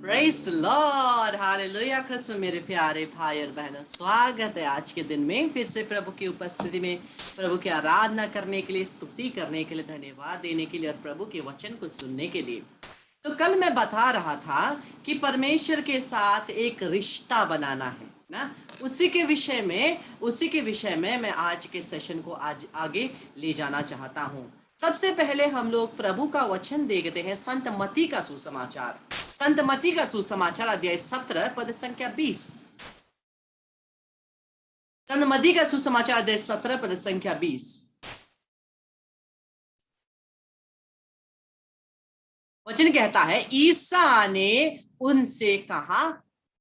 Praise the Lord, hallelujah. Krishna मेरे प्यारे भाई और बहनों, स्वागत है आज के दिन में फिर से प्रभु की उपस्थिति में, प्रभु की आराधना करने के लिए, स्तुति करने के लिए, धन्यवाद देने के लिए और प्रभु के वचन को सुनने के लिए। तो कल मैं बता रहा था कि परमेश्वर के साथ एक रिश्ता बनाना है ना, उसी के विषय में मैं आज के सेशन को आज आगे ले जाना चाहता हूँ। सबसे पहले हम लोग प्रभु का वचन देखते हैं, संत मत्ती का सुसमाचार, संत मत्ती का सुसमाचार अध्याय 17 पद संख्या 20। संत मत्ती का सुसमाचार अध्याय 17 पद संख्या 20। वचन कहता है, ईसा ने उनसे कहा,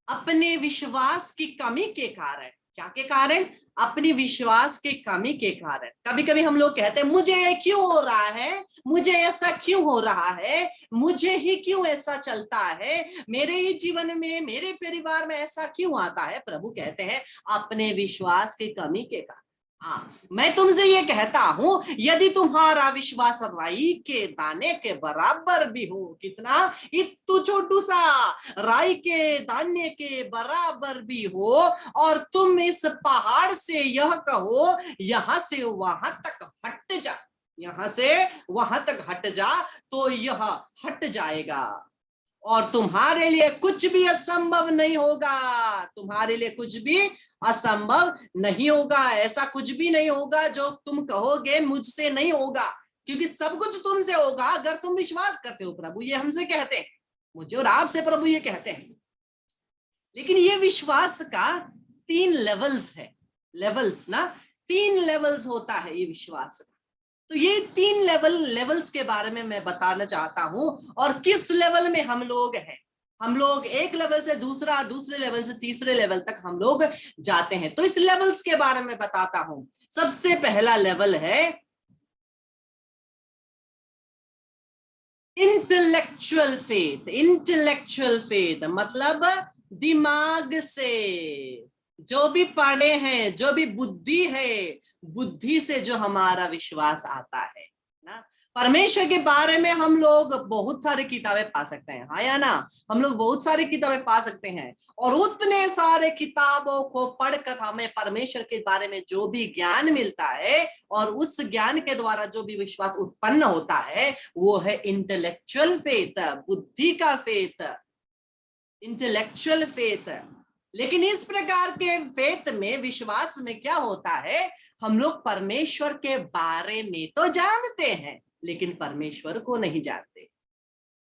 अपने विश्वास की कमी के कारण, क्या के कारण? अपनी विश्वास की कमी के कारण। कभी कभी हम लोग कहते हैं, मुझे ये क्यों हो रहा है, मुझे ऐसा क्यों हो रहा है, मुझे ही क्यों ऐसा चलता है, मेरे ही जीवन में, मेरे परिवार में ऐसा क्यों आता है? प्रभु कहते हैं, अपने विश्वास की कमी के कारण। हाँ, मैं तुमसे ये कहता हूं, यदि तुम्हारा विश्वास राई के दाने के बराबर भी हो, कितना? इतु छोटू सा राई के दाने के बराबर भी हो, और तुम इस पहाड़ से यह कहो, यहां से वहां तक हट जा, यहां से वहां तक हट जा, तो यह हट जाएगा, और तुम्हारे लिए कुछ भी असंभव नहीं होगा। तुम्हारे लिए कुछ भी असंभव नहीं होगा। ऐसा कुछ भी नहीं होगा जो तुम कहोगे मुझसे नहीं होगा, क्योंकि सब कुछ तुमसे होगा अगर तुम विश्वास करते हो। प्रभु ये हमसे कहते हैं, मुझे और आपसे प्रभु ये कहते हैं। लेकिन ये विश्वास का 3 लेवल्स है, लेवल्स ना, 3 लेवल्स होता है ये विश्वास का। तो ये 3 लेवल्स के बारे में मैं बताना चाहता हूं, और किस लेवल में हम लोग हैं। हम लोग एक लेवल से दूसरा, दूसरे लेवल से तीसरे लेवल तक हम लोग जाते हैं। तो इस लेवल्स के बारे में बताता हूं। सबसे पहला लेवल है इंटेलेक्चुअल फेथ। इंटेलेक्चुअल फेथ मतलब दिमाग से, जो भी पढ़े हैं, जो भी बुद्धि है, बुद्धि से जो हमारा विश्वास आता है ना। परमेश्वर के बारे में हम लोग बहुत सारी किताबें पा सकते हैं, हाँ या ना। हम लोग बहुत सारी किताबें पा सकते हैं, और उतने सारे किताबों को पढ़कर हमें परमेश्वर के बारे में जो भी ज्ञान मिलता है, और उस ज्ञान के द्वारा जो भी विश्वास उत्पन्न होता है, वो है इंटेलेक्चुअल फेथ, बुद्धि का फेथ, इंटेलेक्चुअल फेथ। लेकिन इस प्रकार के फेथ में, विश्वास में क्या होता है, हम लोग परमेश्वर के बारे में तो जानते हैं, लेकिन परमेश्वर को नहीं जानते।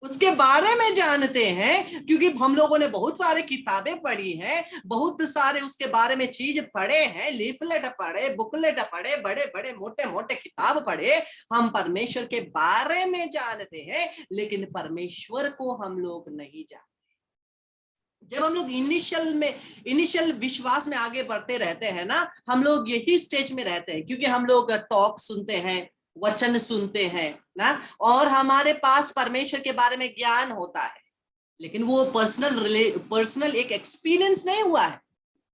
उसके बारे में जानते हैं क्योंकि हम लोगों ने बहुत सारे किताबें पढ़ी हैं, बहुत सारे उसके बारे में चीज पढ़े हैं, लीफलेट पढ़े, बुकलेट पढ़े, बड़े बड़े मोटे मोटे किताब पढ़े। हम परमेश्वर के बारे में जानते हैं, लेकिन परमेश्वर को हम लोग नहीं जानते। जब हम लोग इनिशियल विश्वास में आगे बढ़ते रहते हैं ना, हम लोग यही स्टेज में रहते हैं, क्योंकि हम लोग टॉक सुनते हैं, वचन सुनते हैं ना, और हमारे पास परमेश्वर के बारे में ज्ञान होता है, लेकिन वो पर्सनल एक एक्सपीरियंस नहीं हुआ है।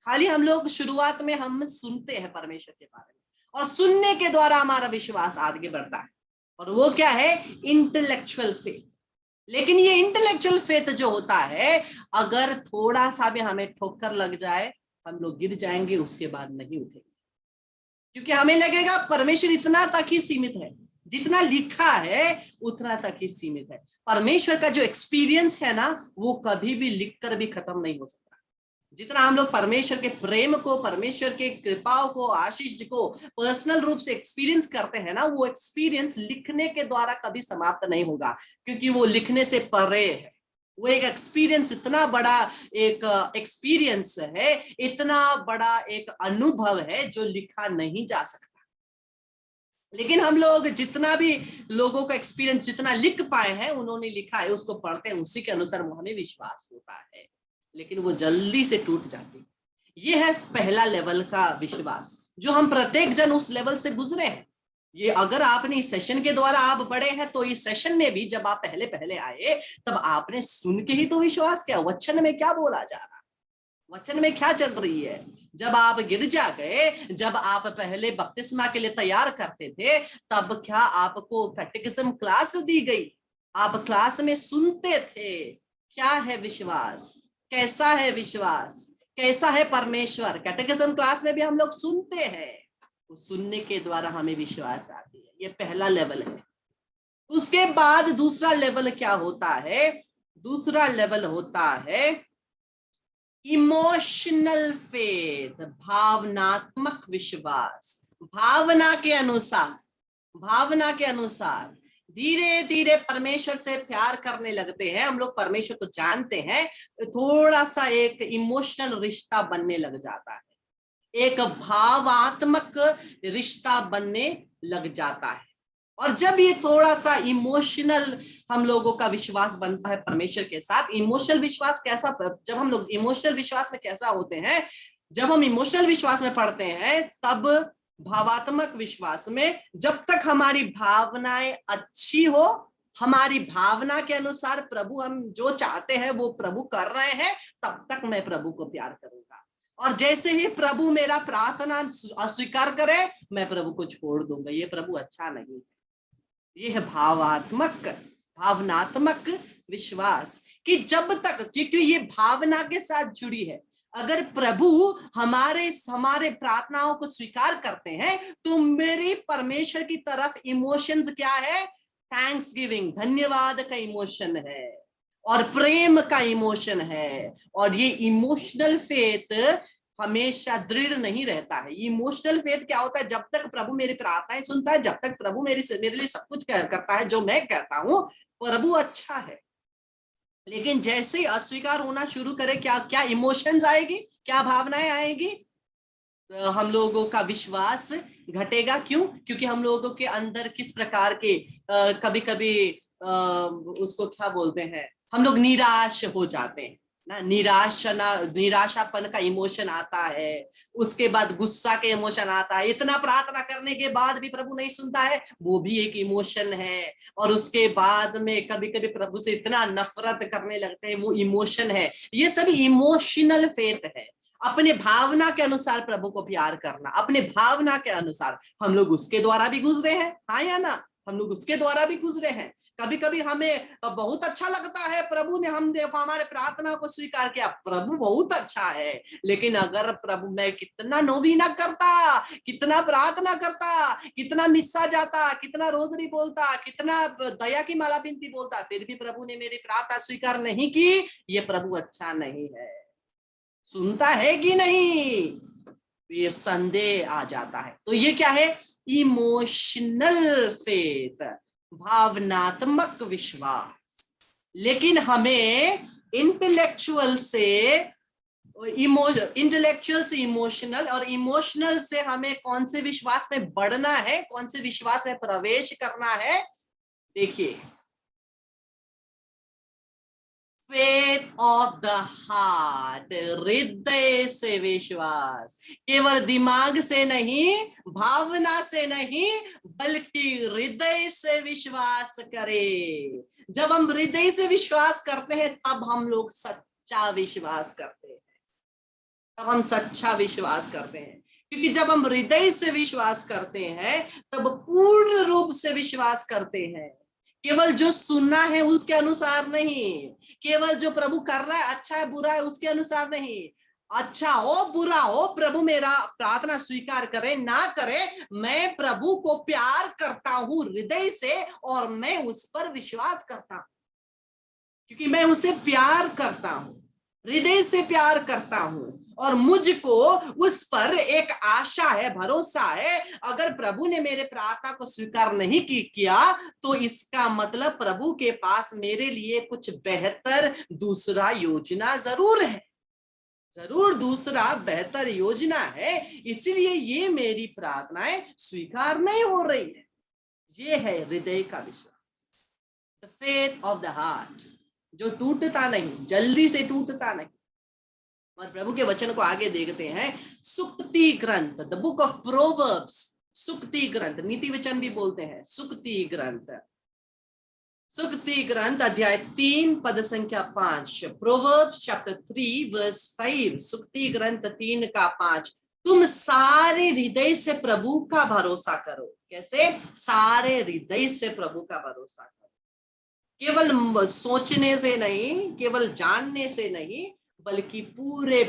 खाली हम लोग शुरुआत में हम सुनते हैं परमेश्वर के बारे में, और सुनने के द्वारा हमारा विश्वास आगे बढ़ता है, और वो क्या है, इंटेलेक्चुअल फेथ। लेकिन ये इंटेलेक्चुअल फेथ जो होता है, अगर थोड़ा सा भी हमें ठोकर लग जाए, हम लोग गिर जाएंगे, उसके बाद नहीं उठेंगे, क्योंकि हमें लगेगा परमेश्वर इतना तक ही सीमित है, जितना लिखा है उतना तक ही सीमित है। परमेश्वर का जो एक्सपीरियंस है ना, वो कभी भी लिखकर भी खत्म नहीं हो सकता। जितना हम लोग परमेश्वर के प्रेम को, परमेश्वर के कृपाओं को, आशीष को पर्सनल रूप से एक्सपीरियंस करते हैं ना, वो एक्सपीरियंस लिखने के द्वारा कभी समाप्त नहीं होगा, क्योंकि वो लिखने से परे है। वो एक एक्सपीरियंस, इतना बड़ा एक एक्सपीरियंस है, इतना बड़ा एक अनुभव है, जो लिखा नहीं जा सकता। लेकिन हम लोग जितना भी लोगों का एक्सपीरियंस जितना लिख पाए हैं, उन्होंने लिखा है, उसको पढ़ते हैं, उसी के अनुसार हमें विश्वास होता है, लेकिन वो जल्दी से टूट जाती। ये है पहला लेवल का विश्वास, जो हम प्रत्येक जन उस लेवल से गुजरे हैं। ये अगर आपने इस सेशन के द्वारा आप बढ़े हैं, तो इस सेशन में भी जब आप पहले पहले आए, तब आपने सुन के ही तो विश्वास किया। वचन में क्या बोला जा रहा, वचन में क्या चल रही है। जब आप गिरजा गए, जब आप पहले बपतिस्मा के लिए तैयार करते थे, तब क्या आपको कैटेकिज्म क्लास दी गई? आप क्लास में सुनते थे, क्या है विश्वास, कैसा है विश्वास, कैसा है परमेश्वर। कैटेकिज्म क्लास में भी हम लोग सुनते हैं, सुनने के द्वारा हमें विश्वास आती है। ये पहला लेवल है। उसके बाद दूसरा लेवल क्या होता है? दूसरा लेवल होता है इमोशनल फेथ, भावनात्मक विश्वास। भावना के अनुसार, भावना के अनुसार धीरे धीरे परमेश्वर से प्यार करने लगते हैं हम लोग, परमेश्वर को जानते हैं, थोड़ा सा एक इमोशनल रिश्ता बनने लग जाता है, एक भावात्मक रिश्ता बनने लग जाता है। और जब ये थोड़ा सा इमोशनल हम लोगों का विश्वास बनता है परमेश्वर के साथ। इमोशनल विश्वास कैसा, जब हम लोग इमोशनल विश्वास में कैसा होते हैं, जब हम इमोशनल विश्वास में पढ़ते हैं, तब भावात्मक विश्वास में जब तक हमारी भावनाएं अच्छी हो, हमारी भावना के अनुसार प्रभु हम जो चाहते हैं वो प्रभु कर रहे हैं, तब तक मैं प्रभु को प्यार करूंगा। और जैसे ही प्रभु मेरा प्रार्थना अस्वीकार करे, मैं प्रभु को छोड़ दूंगा, ये प्रभु अच्छा नहीं है। ये है भावनात्मक विश्वास, कि जब तक, क्योंकि ये भावना के साथ जुड़ी है। अगर प्रभु हमारे प्रार्थनाओं को स्वीकार करते हैं, तो मेरी परमेश्वर की तरफ इमोशंस क्या है? थैंक्स गिविंग, धन्यवाद का इमोशन है, और प्रेम का इमोशन है। और ये इमोशनल फेथ हमेशा दृढ़ नहीं रहता है। इमोशनल फेथ क्या होता है? जब तक प्रभु मेरी प्रार्थनाएं सुनता है, जब तक प्रभु मेरे लिए सब कुछ करता है जो मैं कहता हूं, प्रभु अच्छा है। लेकिन जैसे ही अस्वीकार होना शुरू करे, क्या क्या इमोशंस आएगी, क्या भावनाएं आएगी? तो हम लोगों का विश्वास घटेगा। क्यों? क्योंकि हम लोगों के अंदर किस प्रकार के कभी कभी उसको क्या बोलते हैं, हम लोग निराश हो जाते हैं ना, निराशापन का इमोशन आता है, उसके बाद गुस्सा के इमोशन आता है, इतना प्रार्थना करने के बाद भी प्रभु नहीं सुनता है, वो भी एक इमोशन है। और उसके बाद में कभी कभी प्रभु से इतना नफरत करने लगते हैं, वो इमोशन है। ये सब इमोशनल फेथ है, अपने भावना के अनुसार प्रभु को प्यार करना, अपने भावना के अनुसार। हम लोग उसके द्वारा भी गुजरे हैं, हाँ या ना, हम लोग उसके द्वारा भी गुजरे हैं। कभी कभी हमें बहुत अच्छा लगता है, प्रभु ने हमारे प्रार्थना को स्वीकार किया, प्रभु बहुत अच्छा है। लेकिन अगर प्रभु, मैं कितना नोवीना करता, कितना प्रार्थना करता, कितना मिस्सा जाता, कितना रोजरी बोलता, कितना दया की माला बिनती बोलता, फिर भी प्रभु ने मेरी प्रार्थना स्वीकार नहीं की, ये प्रभु अच्छा नहीं है, सुनता है कि नहीं, ये संदेह आ जाता है। तो ये क्या है? इमोशनल फेथ, भावनात्मक विश्वास। लेकिन हमें इंटेलेक्चुअल से इमोशनल, और इमोशनल से हमें कौन से विश्वास में बढ़ना है, कौन से विश्वास में प्रवेश करना है? देखिए, फेथ ऑफ द हार्ट, हृदय से विश्वास, केवल दिमाग से नहीं, भावना से नहीं, बल्कि हृदय से विश्वास करे। जब हम हृदय से विश्वास करते हैं तब हम लोग सच्चा विश्वास करते हैं, तब हम सच्चा विश्वास करते हैं। क्योंकि जब हम हृदय से विश्वास करते हैं तब पूर्ण रूप से विश्वास करते हैं, केवल जो सुनना है उसके अनुसार नहीं, केवल जो प्रभु कर रहा है अच्छा है बुरा है उसके अनुसार नहीं, अच्छा हो बुरा हो प्रभु मेरा प्रार्थना स्वीकार करे ना करे, मैं प्रभु को प्यार करता हूं हृदय से, और मैं उस पर विश्वास करता हूं, क्योंकि मैं उसे प्यार करता हूं, हृदय से प्यार करता हूं, और मुझको उस पर एक आशा है, भरोसा है। अगर प्रभु ने मेरे प्रार्थना को स्वीकार नहीं किया तो इसका मतलब प्रभु के पास मेरे लिए कुछ बेहतर दूसरा योजना जरूर है, जरूर दूसरा बेहतर योजना है, इसलिए ये मेरी प्रार्थनाएं स्वीकार नहीं हो रही है। ये है हृदय का विश्वास, the faith of the heart, जो टूटता नहीं, जल्दी से टूटता नहीं। और प्रभु के वचन को आगे देखते हैं, सुक्ति ग्रंथ, द बुक ऑफ प्रोवर्ब्स, सुक्ति ग्रंथ, नीति वचन भी बोलते हैं, सुक्ति ग्रंथ, सुक्ति ग्रंथ अध्याय 3 पद संख्या 5, प्रोवर्ब्स चैप्टर 3 वर्स 5, सुक्ति ग्रंथ 3 का 5, तुम सारे हृदय से प्रभु का भरोसा करो। कैसे? सारे हृदय से प्रभु का भरोसा करो, केवल सोचने से नहीं, केवल जानने से नहीं, बल्कि पूरे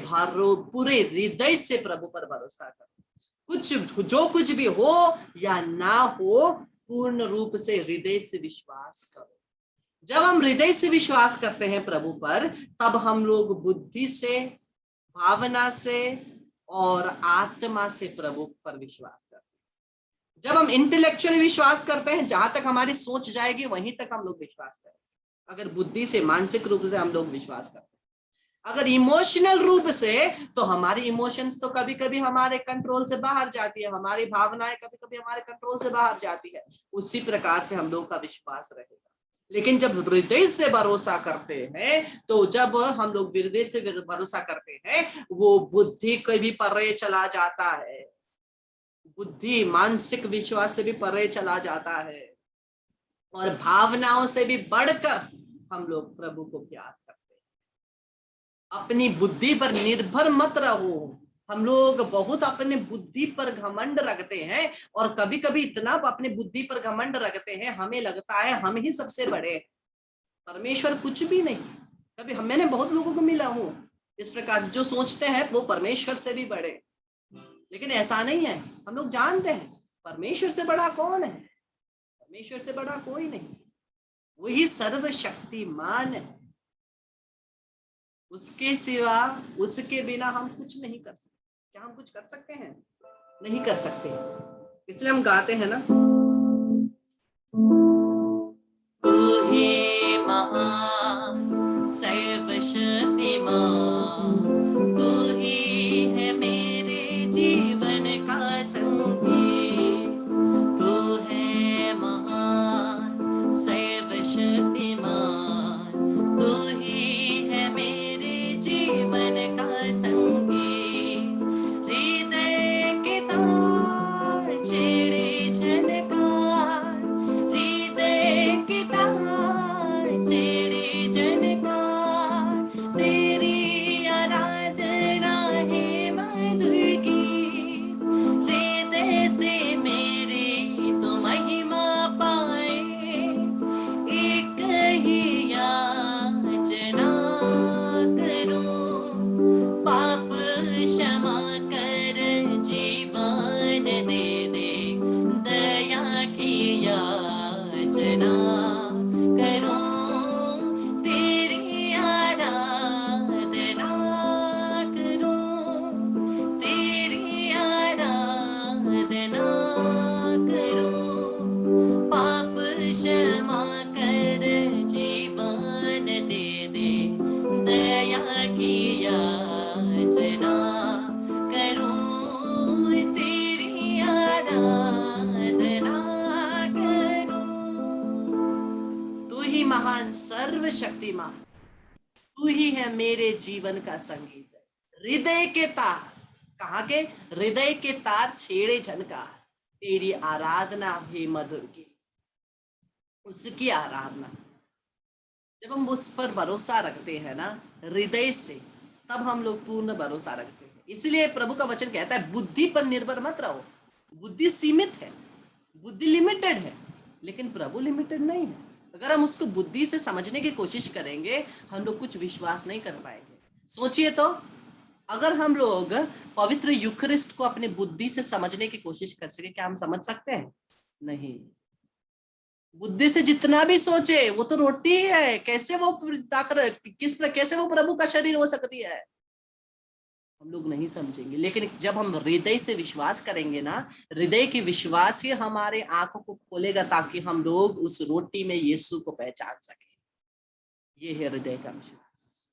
हृदय से प्रभु पर भरोसा करो। जो कुछ भी हो या ना हो, पूर्ण रूप से हृदय से विश्वास करो। जब हम हृदय से विश्वास करते हैं प्रभु पर, तब हम लोग बुद्धि से, भावना से और आत्मा से प्रभु पर विश्वास करते हैं। जब हम इंटेलेक्चुअली विश्वास करते हैं, जहां तक हमारी सोच जाएगी वहीं तक हम लोग विश्वास करें। अगर बुद्धि से, मानसिक रूप से हम लोग विश्वास करते हैं, अगर इमोशनल रूप से, तो हमारी इमोशंस तो कभी कभी हमारे कंट्रोल से बाहर जाती है, हमारी भावनाएं कभी कभी हमारे कंट्रोल से बाहर जाती है, उसी प्रकार से हम लोग का विश्वास रहेगा। लेकिन जब हृदय से भरोसा करते हैं, तो जब हम लोग हृदय से भरोसा करते हैं, वो बुद्धि को भी परे चला जाता है, बुद्धि मानसिक विश्वास से भी परे चला जाता है, और भावनाओं से भी बढ़कर हम लोग प्रभु को प्यार करते हैं। अपनी बुद्धि पर निर्भर मत रहो। हम लोग बहुत अपने बुद्धि पर घमंड रखते हैं, और कभी कभी इतना अपने बुद्धि पर घमंड रखते हैं, हमें लगता है हम ही सबसे बड़े, परमेश्वर कुछ भी नहीं। कभी मैंने बहुत लोगों को मिला हूं इस प्रकार से, जो सोचते हैं वो परमेश्वर से भी बड़े, लेकिन ऐसा नहीं है। हम लोग जानते हैं परमेश्वर से बड़ा कौन है, परमेश्वर से बड़ा कोई नहीं, वही सर्वशक्तिमान है, उसके सिवा, उसके बिना हम कुछ नहीं कर सकते। क्या हम कुछ कर सकते हैं? नहीं कर सकते। इसलिए हम गाते हैं ना, तू ही महान सर्वशक्तिमान, तू ही है मेरे जीवन का संगी, सर्वशक्तिमान, तू ही है मेरे जीवन का संगीत। हृदय के तार, कहाँ के? हृदय के तार छेड़े झनकार, तेरी आराधना भी मधुर की। उसकी आराधना, जब हम उस पर भरोसा रखते हैं ना हृदय से, तब हम लोग पूर्ण भरोसा रखते हैं। इसलिए प्रभु का वचन कहता है बुद्धि पर निर्भर मत रहो। बुद्धि सीमित है, बुद्धि लिमिटेड है, लेकिन प्रभु लिमिटेड नहीं है। अगर हम उसको बुद्धि से समझने की कोशिश करेंगे, हम लोग कुछ विश्वास नहीं कर पाएंगे। सोचिए तो, अगर हम लोग पवित्र यूखरिस्ट को अपने बुद्धि से समझने की कोशिश कर सके, क्या हम समझ सकते हैं? नहीं। बुद्धि से जितना भी सोचे, वो तो रोटी ही है, कैसे वो कैसे वो प्रभु का शरीर हो सकती है, हम लोग नहीं समझेंगे। लेकिन जब हम हृदय से विश्वास करेंगे ना, हृदय की विश्वास ही हमारे आंखों को खोलेगा, ताकि हम लोग उस रोटी में यीशु को पहचान सके। ये है हृदय का विश्वास।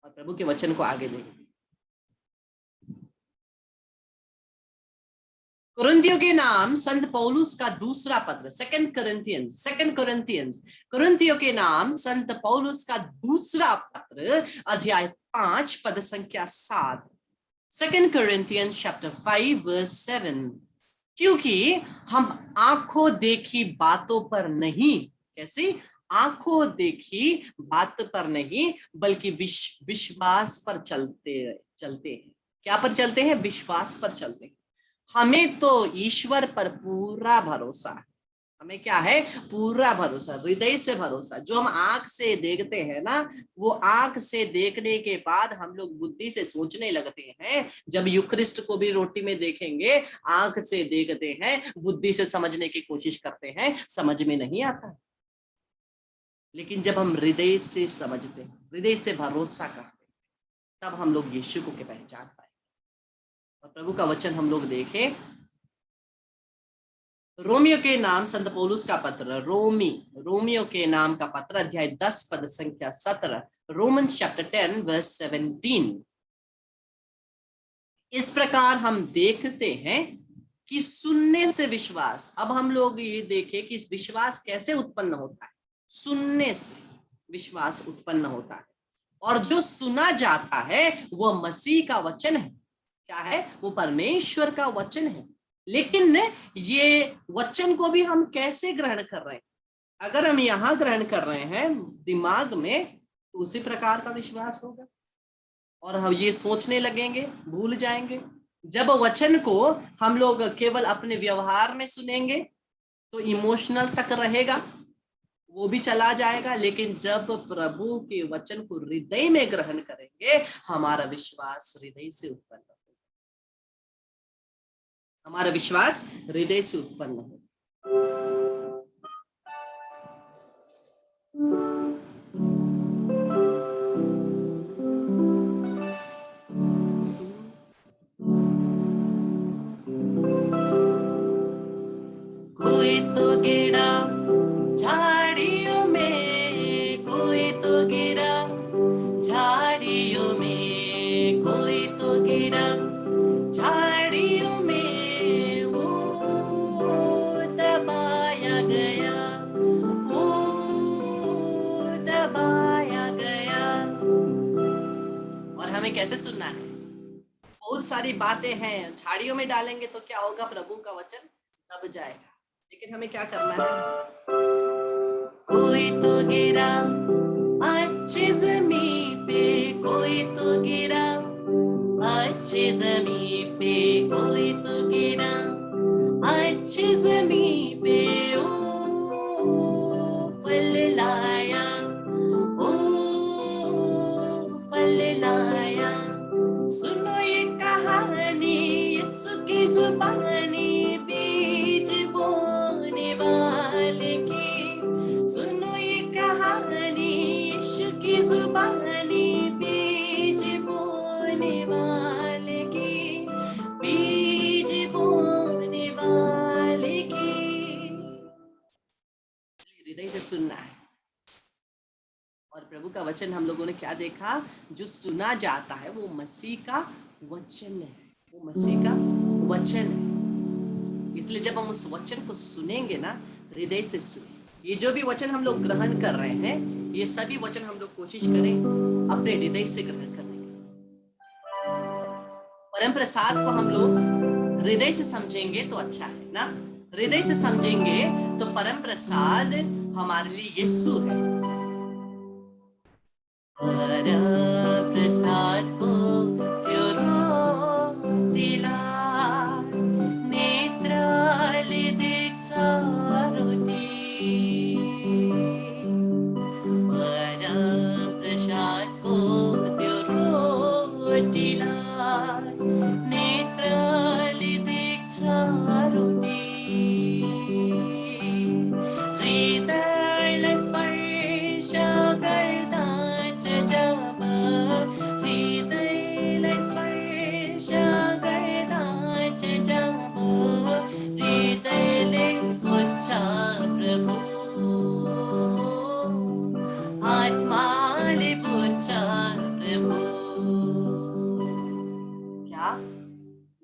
और प्रभु के वचन को आगे देखेंगे। कुरिन्थियों के नाम संत पौलुस का दूसरा पत्र, सेकंड कोरिन्थियंस, कुरिन्थियों के नाम संत पौलुस का दूसरा पत्र, अध्याय 5 पद संख्या 7। Second Corinthians chapter 5 verse 7। क्योंकि हम आंखों देखी बातों पर नहीं, कैसी? आंखों देखी बात पर नहीं, बल्कि विश्वास पर चलते हैं। क्या पर चलते हैं? विश्वास पर चलते हैं। हमें तो ईश्वर पर पूरा भरोसा है। हमें क्या है? पूरा भरोसा, हृदय से भरोसा। जो हम आंख से देखते हैं ना, वो आंख से देखने के बाद हम लोग बुद्धि से सोचने लगते हैं। जब यूक्रिस्ट को भी रोटी में देखेंगे, आंख से देखते हैं, बुद्धि से समझने की कोशिश करते हैं, समझ में नहीं आता। लेकिन जब हम हृदय से समझते हैं, हृदय से भरोसा करते हैं, तब हम लोग यीशु को पहचान पाए। और प्रभु का वचन हम लोग देखें, रोमियो के नाम संत पौलुस का पत्र, रोमियो के नाम का पत्र, अध्याय 10 पद संख्या 17। Romans chapter 10 verse 17। इस प्रकार हम देखते हैं कि सुनने से विश्वास। अब हम लोग ये देखें कि विश्वास कैसे उत्पन्न होता है। सुनने से विश्वास उत्पन्न होता है, और जो सुना जाता है वो मसीह का वचन है। क्या है? वो परमेश्वर का वचन है। लेकिन ये वचन को भी हम कैसे ग्रहण कर रहे हैं? अगर हम यहाँ ग्रहण कर रहे हैं दिमाग में, तो उसी प्रकार का विश्वास होगा, और हम ये सोचने लगेंगे, भूल जाएंगे। जब वचन को हम लोग केवल अपने व्यवहार में सुनेंगे, तो इमोशनल तक रहेगा, वो भी चला जाएगा। लेकिन जब प्रभु के वचन को हृदय में ग्रहण करेंगे, हमारा विश्वास हृदय से उत्पन्न होगा। हमारा विश्वास हृदय से उत्पन्न होगा। कोई तो गिरा झाड़ियों में, कोई तो गिरा झाड़ियों में, कोई तो गिरा झाड़ियों में, वो दबाया गया, वो दबाया गया। और हमें कैसे सुनना है? बहुत सारी बातें हैं, झाड़ियों में डालेंगे तो क्या होगा? प्रभु का वचन दब जाएगा। लेकिन हमें क्या करना है? कोई तो गिरा अच्छी ज़मीन पे, कोई तो गिरा अच्छी ज़मीन पे, कोई तो गिरा अच्छी ज़मीन पे, ओ फल लाया, ओ फल लाया। सुनो ये कहानी यीशु की जुबानी, बीज बोने वाले की। सुनो ये कहानी यीशु की जुबानी, बीज बोने वाले की, बीज बोने वाले की। हृदय से सुनना है। और प्रभु का वचन हम लोगों ने क्या देखा? जो सुना जाता है वो मसीह का वचन है, वो मसीह का वचन है। इसलिए जब हम उस वचन को सुनेंगे ना, हृदय से सुने। ये जो भी वचन हम लोग ग्रहण कर रहे हैं, ये सभी वचन हम लोग कोशिश करें अपने हृदय से ग्रहण करने की। परम प्रसाद को हम लोग हृदय से समझेंगे तो अच्छा है ना, हृदय से समझेंगे तो परम प्रसाद हमारे लिए यीशु है। परम प्रसाद को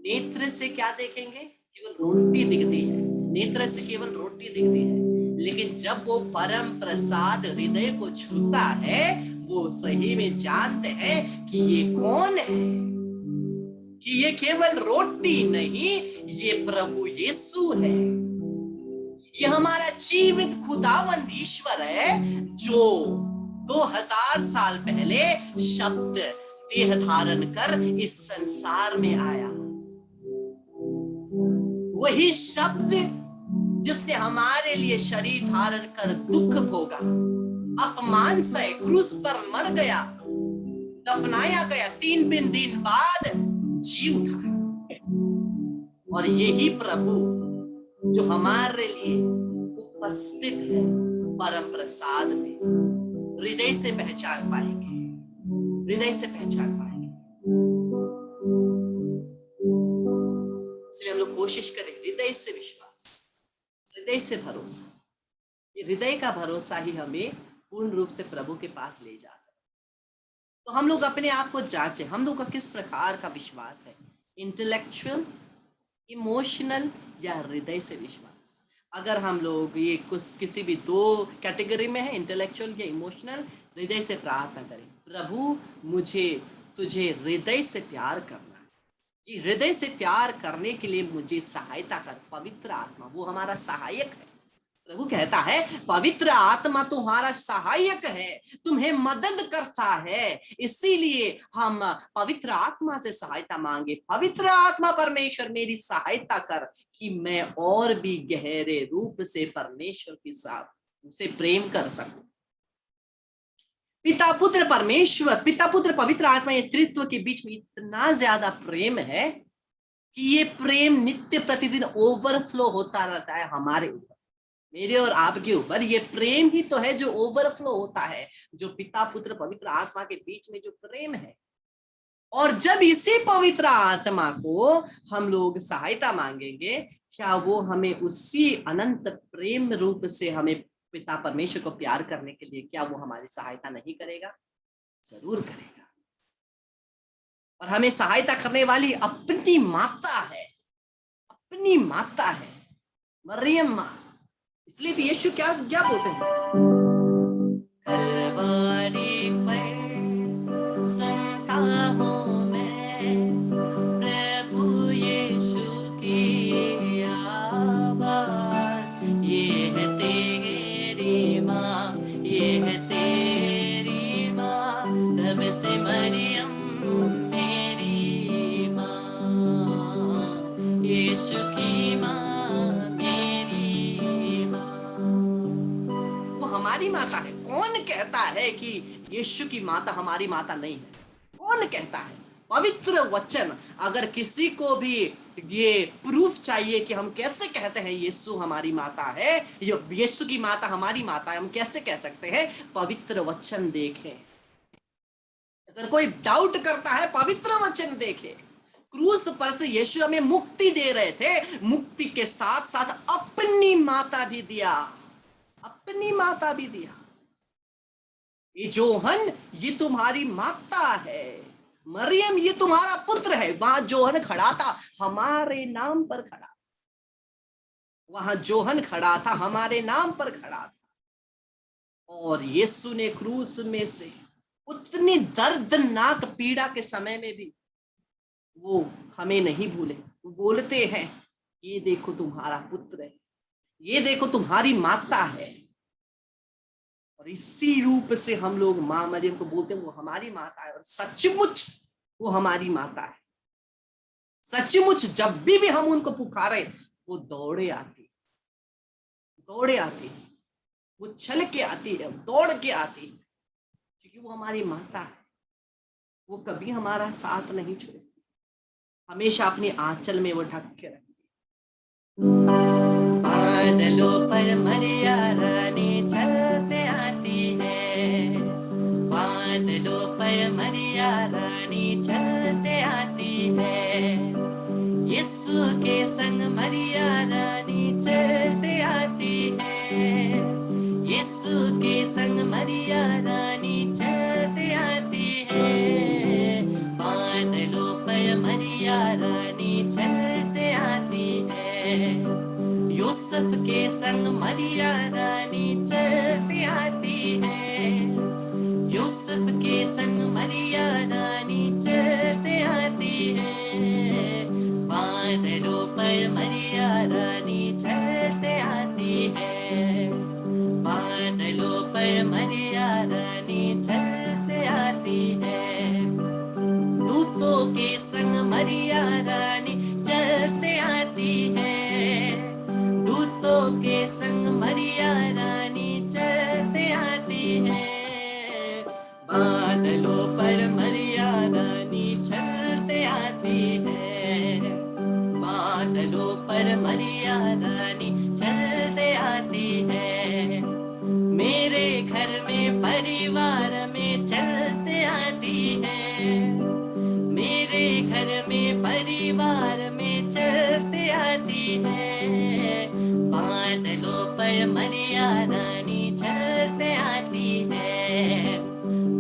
नेत्र से क्या देखेंगे? केवल रोटी दिखती है, नेत्र से केवल रोटी दिखती है, लेकिन जब वो परम प्रसाद हृदय को छूता है, वो सही में जानते हैं कि ये कौन है, कि ये केवल रोटी नहीं, ये प्रभु यीशु है। ये हमारा जीवित खुदावंद ईश्वर है जो 2000 साल पहले शब्द देह धारण कर इस संसार में आया। वही शब्द जिसने हमारे लिए शरीर धारण कर दुख भोगा, अपमान सहे, क्रूस पर मर गया, दफनाया गया, 3 दिन बाद जी उठा। और यही प्रभु जो हमारे लिए उपस्थित है परम प्रसाद में, हृदय से पहचान पाएंगे, हृदय से पहचान पाएंगे। इसलिए हम लोग कोशिश करें हृदय से विश्वास, हृदय से भरोसा। ये हृदय का भरोसा ही हमें पूर्ण रूप से प्रभु के पास ले जा सकता। तो हम लोग अपने आप को जांचें, हम लोग का किस प्रकार का विश्वास है, इंटेलेक्चुअल, इमोशनल या हृदय से विश्वास। अगर हम लोग ये कुछ किसी भी 2 कैटेगरी में है, इंटेलेक्चुअल या इमोशनल, हृदय से प्रार्थना करें, प्रभु मुझे तुझे हृदय से प्यार करना, कि हृदय से प्यार करने के लिए मुझे सहायता कर। पवित्र आत्मा वो हमारा सहायक है। प्रभु कहता है पवित्र आत्मा तुम्हारा सहायक है, तुम्हें मदद करता है, इसीलिए हम पवित्र आत्मा से सहायता मांगे। पवित्र आत्मा परमेश्वर मेरी सहायता कर कि मैं और भी गहरे रूप से परमेश्वर के साथ उसे प्रेम कर सकूं। पिता पुत्र परमेश्वर, पिता पुत्र पवित्र आत्मा, ये त्रित्व के बीच में इतना ज्यादा प्रेम है कि ये प्रेम नित्य प्रतिदिन ओवरफ्लो होता रहता है हमारे ऊपर, मेरे और आपके ऊपर। ये प्रेम ही तो है जो ओवरफ्लो होता है, जो पिता पुत्र पवित्र आत्मा के बीच में जो प्रेम है। और जब इसी पवित्र आत्मा को हम लोग सहायता मांगेंगे, क्या वो हमें उसी अनंत प्रेम रूप से हमें पिता परमेश्वर को प्यार करने के लिए, क्या वो हमारी सहायता नहीं करेगा? जरूर करेगा। और हमें सहायता करने वाली अपनी माता है, अपनी माता है मरियम माँ। इसलिए तो यीशु क्या बोलते हैं, कलवारी पर सुनता हूँ मैं प्रभु यीशु की आवाज, ये है तेरी माँ, ये है तेरी माँ, तब से मरियम मेरी माँ, यीशु की माँ हमारी माता है। कौन कहता है कि यीशु की माता हमारी माता नहीं है? कौन कहता है? पवित्र वचन। अगर किसी को भी ये प्रूफ चाहिए कि हम कैसे कहते हैं यीशु हमारी माता है, यीशु की माता हमारी माता है, हम कैसे कह सकते हैं? पवित्र वचन देखें। अगर कोई डाउट करता है, पवित्र वचन देखें। क्रूस पर से यीशु हमें मुक्ति दे रहे थे, मुक्ति के साथ साथ अपनी माता भी दिया, अपनी माता भी दिया। ये जोहन ये तुम्हारी माता है, मरियम ये तुम्हारा पुत्र है। वहां जोहन खड़ा था, हमारे नाम पर खड़ा, वहां जोहन खड़ा था, हमारे नाम पर खड़ा था। और यीशु ने क्रूस में से उतनी दर्दनाक पीड़ा के समय में भी वो हमें नहीं भूले। वो बोलते हैं, ये देखो तुम्हारा पुत्र है, ये देखो तुम्हारी माता है। और इसी रूप से हम लोग माँ मरियम को बोलते हैं वो हमारी माता है, और सचमुच वो हमारी माता है। सचमुच जब भी हम उनको पुकारे वो दौड़े आती, दौड़े आती, वो चल के आती है, दौड़ के आती है, क्योंकि वो हमारी माता है। वो कभी हमारा साथ नहीं छोड़ती, हमेशा अपने आंचल में वो ढक के रखती। बादलों पर मरिया रानी चलते आती है, बादलों पर मरिया रानी चलते आती है, यीशु के संग मरिया रानी चलते आती है, यीशु के संग मरिया रानी चलते आती है, बादलों पर मरिया रानी चलते आती है, यूसुफ के संग मरिया रानी चलते आती है, यूसुफ के संग मरिया रानी चलते आती है, बादलों पर मरिया रानी चलते आती है, बादलों पर मरिया रानी चलते आती है, दूतों के संग मरिया रानी चलते आती है, दूतों के संग मरिया रानी चलते आती है, बादलों पर मरिया रानी चलते आती है, बादलों पर मरिया रानी चलते आती है, मेरे घर में परिवार में चलते आती है, मेरे घर में परिवार में चलते आती है, बादलों पर मरिया रानी चलते आती है,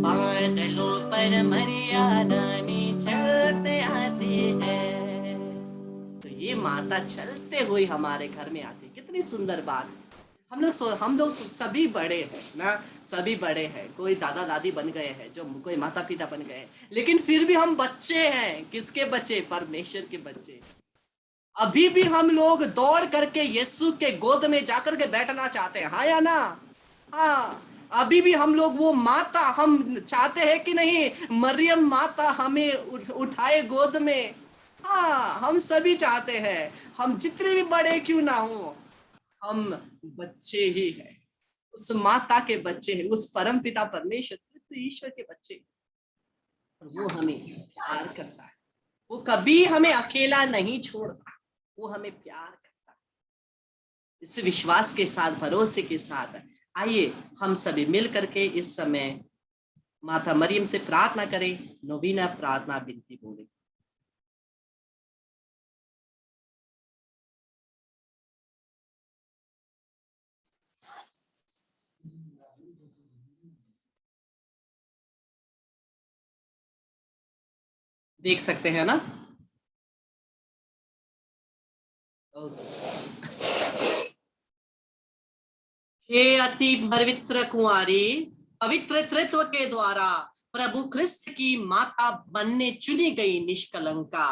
बादलों पर मरिया रानी चलते आती है। तो ये माता चलते हुए हमारे घर में आती, कितनी सुंदर बात है। हम लोग सभी बड़े हैं ना, सभी बड़े हैं, कोई दादा दादी बन गए हैं, जो कोई माता पिता बन गए हैं, लेकिन फिर भी हम बच्चे हैं। किसके बच्चे? परमेश्वर के बच्चे। अभी भी हम लोग दौड़ करके यीशु के गोद में जाकर के बैठना चाहते हैं, हाँ या ना? हाँ, अभी भी हम लोग वो माता हम चाहते हैं कि नहीं, मरियम माता हमें उठाए गोद में। हाँ, हम सभी चाहते हैं, हम जितने भी बड़े क्यों ना हो, हम बच्चे ही हैं, उस माता के बच्चे हैं, उस परम पिता परमेश्वर तो ईश्वर के बच्चे। और वो हमें प्यार करता है, वो कभी हमें अकेला नहीं छोड़ता, वो हमें प्यार करता है। इस विश्वास के साथ, भरोसे के साथ आइए हम सभी मिल करके इस समय माता मरियम से प्रार्थना करें, नवीना प्रार्थना विनती बोले। देख सकते हैं ना? हे अति पवित्र कुंवारी, पवित्र त्रित्व के द्वारा प्रभु ख्रिस्त की माता बनने चुनी गई निष्कलंका,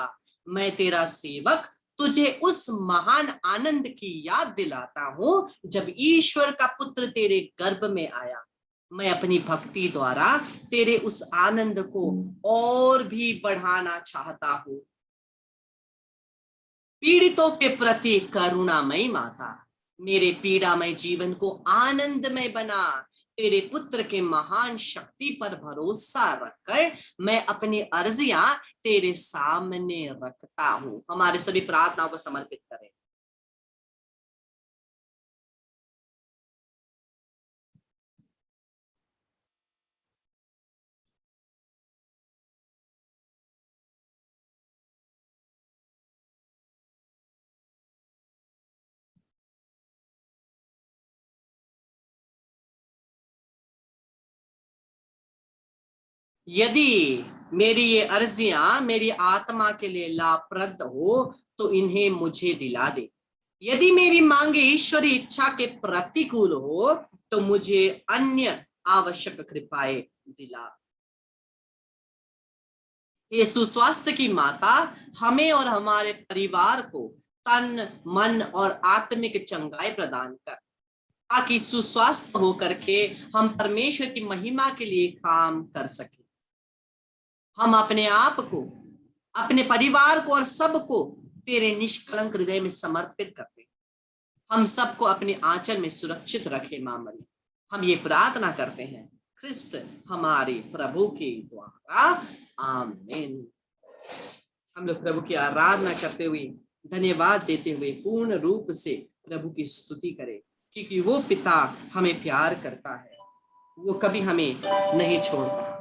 मैं तेरा सेवक तुझे उस महान आनंद की याद दिलाता हूँ जब ईश्वर का पुत्र तेरे गर्भ में आया। मैं अपनी भक्ति द्वारा तेरे उस आनंद को और भी बढ़ाना चाहता हूँ। पीड़ितों के प्रति करुणामयी माता, मेरे पीड़ामय जीवन को आनंदमय बना। तेरे पुत्र के महान शक्ति पर भरोसा रखकर मैं अपनी अर्जियां तेरे सामने रखता हूं। हमारे सभी प्रार्थनाओं को समर्पित करें। यदि मेरी ये अर्जियां मेरी आत्मा के लिए लाभप्रद हो तो इन्हें मुझे दिला दे। यदि मेरी मांगे ईश्वरी इच्छा के प्रतिकूल हो तो मुझे अन्य आवश्यक कृपाएं दिला। ये सुस्वास्थ्य की माता हमें और हमारे परिवार को तन मन और आत्मिक चंगाई प्रदान कर, ताकि सुस्वास्थ्य होकर के हम परमेश्वर की महिमा के लिए काम कर सके। हम अपने आप को, अपने परिवार को और सबको तेरे निष्कलंक हृदय में समर्पित करते हैं। हम सबको अपने आंचल में सुरक्षित रखे मां मरियम, हम ये प्रार्थना करते हैं ख्रिस्त हमारे प्रभु के द्वारा, आमीन। हम लोग प्रभु की आराधना करते हुए, धन्यवाद देते हुए पूर्ण रूप से प्रभु की स्तुति करें, क्योंकि वो पिता हमें प्यार करता है, वो कभी हमें नहीं छोड़ता।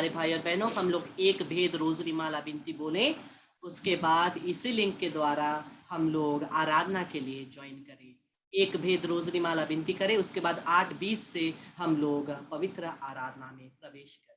प्यारे भाई और बहनों, हम लोग एक भेद रोजरी माला बिनती बोले, उसके बाद इसी लिंक के द्वारा हम लोग आराधना के लिए ज्वाइन करें। एक भेद रोजरी माला बिनती करें, उसके बाद 8:20 से हम लोग पवित्र आराधना में प्रवेश करें।